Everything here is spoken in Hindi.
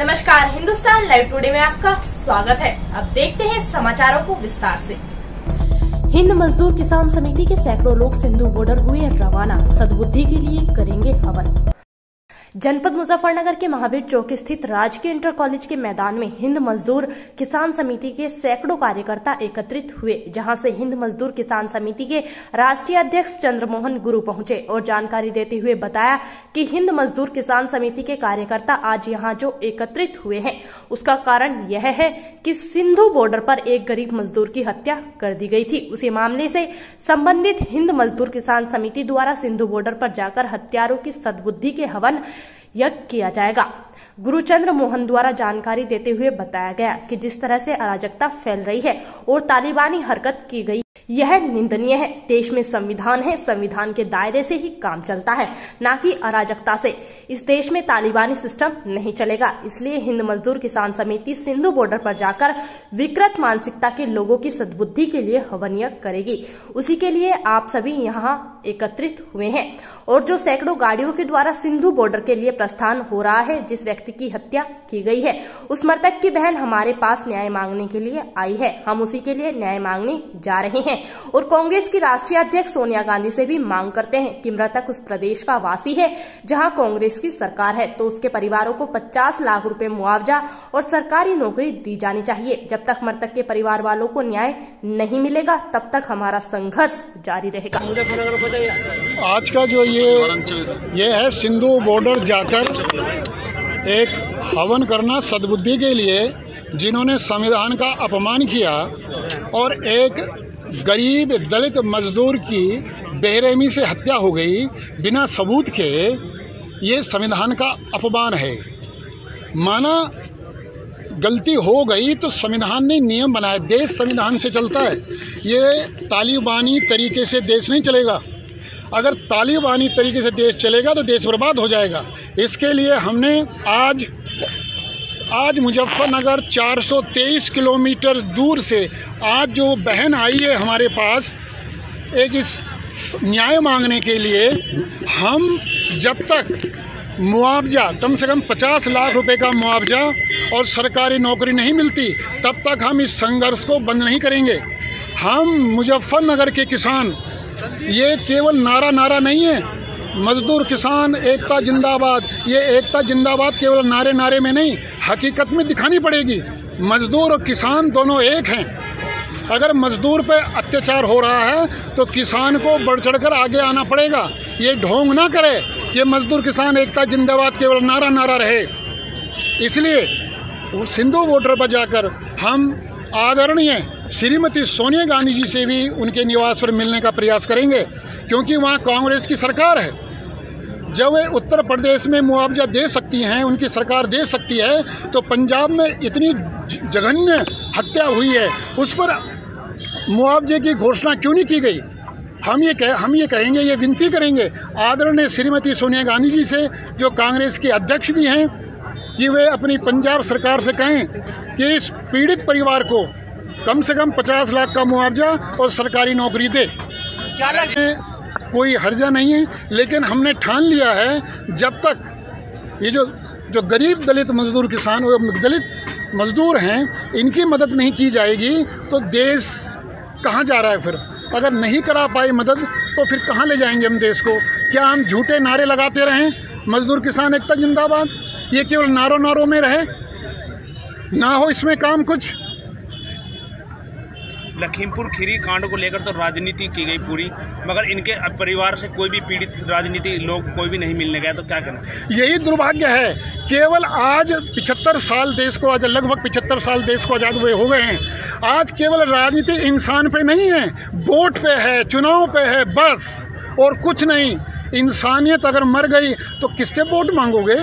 नमस्कार, हिंदुस्तान लाइव टुडे में आपका स्वागत है। अब देखते हैं समाचारों को विस्तार से। हिंद मजदूर किसान समिति के सैकड़ों लोग सिंधु बॉर्डर हुए रवाना, सद्बुद्धि के लिए करेंगे हवन। जनपद मुजफ्फरनगर के महावीर चौक स्थित राजकीय इंटर कॉलेज के मैदान में हिंद मजदूर किसान समिति के सैकड़ों कार्यकर्ता एकत्रित हुए, जहां से हिंद मजदूर किसान समिति के राष्ट्रीय अध्यक्ष चंद्रमोहन गुरु पहुंचे और जानकारी देते हुए बताया कि हिंद मजदूर किसान समिति के कार्यकर्ता आज यहां जो एकत्रित हुए हैं उसका कारण यह है कि सिंधु बॉर्डर पर एक गरीब मजदूर की हत्या कर दी गई थी। उसी मामले से संबंधित हिंद मजदूर किसान समिति द्वारा सिंधु बॉर्डर पर जाकर हत्यारों की सद्बुद्धि के हवन यज्ञ किया जाएगा। गुरु चंद्र मोहन द्वारा जानकारी देते हुए बताया गया कि जिस तरह से अराजकता फैल रही है और तालिबानी हरकत की गई, यह निंदनीय है। देश में संविधान है, संविधान के दायरे से ही काम चलता है, ना कि अराजकता से। इस देश में तालिबानी सिस्टम नहीं चलेगा। इसलिए हिंद मजदूर किसान समिति सिंधु बॉर्डर पर जाकर विकृत मानसिकता के लोगों की सद्बुद्धि के लिए हवन यज्ञ करेगी। उसी के लिए आप सभी यहाँ एकत्रित हुए हैं और जो सैकड़ों गाड़ियों के द्वारा सिंधु बॉर्डर के लिए प्रस्थान हो रहा है, जिस व्यक्ति की हत्या की गई है उस मृतक की बहन हमारे पास न्याय मांगने के लिए आई है। हम उसी के लिए न्याय मांगने जा रहे हैं और कांग्रेस की राष्ट्रीय अध्यक्ष सोनिया गांधी से भी मांग करते हैं कि मृतक उस प्रदेश का वासी है जहां कांग्रेस की सरकार है, तो उसके परिवारों को 50 लाख रुपए मुआवजा और सरकारी नौकरी दी जानी चाहिए। जब तक मृतक के परिवार वालों को न्याय नहीं मिलेगा तब तक हमारा संघर्ष जारी रहेगा। आज का जो ये है सिंधु बॉर्डर जाकर एक हवन करना सद्बुद्धि के लिए, जिन्होंने संविधान का अपमान किया और एक गरीब दलित मजदूर की बेरहमी से हत्या हो गई बिना सबूत के, ये संविधान का अपमान है। माना गलती हो गई तो संविधान ने नियम बनाए, देश संविधान से चलता है। ये तालिबानी तरीके से देश नहीं चलेगा। अगर तालिबानी तरीके से देश चलेगा तो देश बर्बाद हो जाएगा। इसके लिए हमने आज मुजफ्फरनगर 423 किलोमीटर दूर से आज जो बहन आई है हमारे पास एक इस न्याय मांगने के लिए, हम जब तक मुआवजा कम से कम 50 लाख रुपए का मुआवजा और सरकारी नौकरी नहीं मिलती तब तक हम इस संघर्ष को बंद नहीं करेंगे। हम मुजफ्फरनगर के किसान, ये केवल नारा नहीं है, मजदूर किसान एकता जिंदाबाद, ये एकता जिंदाबाद केवल नारे में नहीं, हकीकत में दिखानी पड़ेगी। मजदूर और किसान दोनों एक हैं। अगर मजदूर पे अत्याचार हो रहा है तो किसान को बढ़ चढ़कर आगे आना पड़ेगा। ये ढोंग ना करे, ये मजदूर किसान एकता जिंदाबाद केवल नारा रहे। इसलिए वो सिंधु बॉर्डर पर जाकर हम आदरणीय श्रीमती सोनिया गांधी जी से भी उनके निवास पर मिलने का प्रयास करेंगे, क्योंकि वहाँ कांग्रेस की सरकार है। जब वे उत्तर प्रदेश में मुआवजा दे सकती हैं, उनकी सरकार दे सकती है, तो पंजाब में इतनी जघन्य हत्या हुई है उस पर मुआवजे की घोषणा क्यों नहीं की गई? हम ये कहेंगे, ये विनती करेंगे आदरणीय श्रीमती सोनिया गांधी जी से, जो कांग्रेस के अध्यक्ष भी हैं, कि वे अपनी पंजाब सरकार से कहें कि इस पीड़ित परिवार को कम से कम 50 लाख का मुआवजा और सरकारी नौकरी दे। क्या कोई हर्जा नहीं है, लेकिन हमने ठान लिया है जब तक ये जो गरीब दलित मजदूर किसान और दलित मजदूर हैं, इनकी मदद नहीं की जाएगी तो देश कहाँ जा रहा है? फिर अगर नहीं करा पाए मदद तो फिर कहाँ ले जाएंगे हम देश को? क्या हम झूठे नारे लगाते रहें, मजदूर किसान एकता जिंदाबाद, ये केवल नारों में रहे, ना हो इसमें काम कुछ? लखीमपुर खीरी कांड को लेकर तो राजनीति की गई पूरी, मगर इनके परिवार से कोई भी पीड़ित राजनीति लोग कोई भी नहीं मिलने गया, तो क्या करना चाहिए? यही दुर्भाग्य है। केवल आज 75 साल देश को, आज लगभग 75 साल देश को आज़ाद हुए हो गए हैं। आज केवल राजनीति इंसान पे नहीं है, वोट पे है, चुनाव पे है, बस और कुछ नहीं। इंसानियत अगर मर गई तो किससे वोट मांगोगे?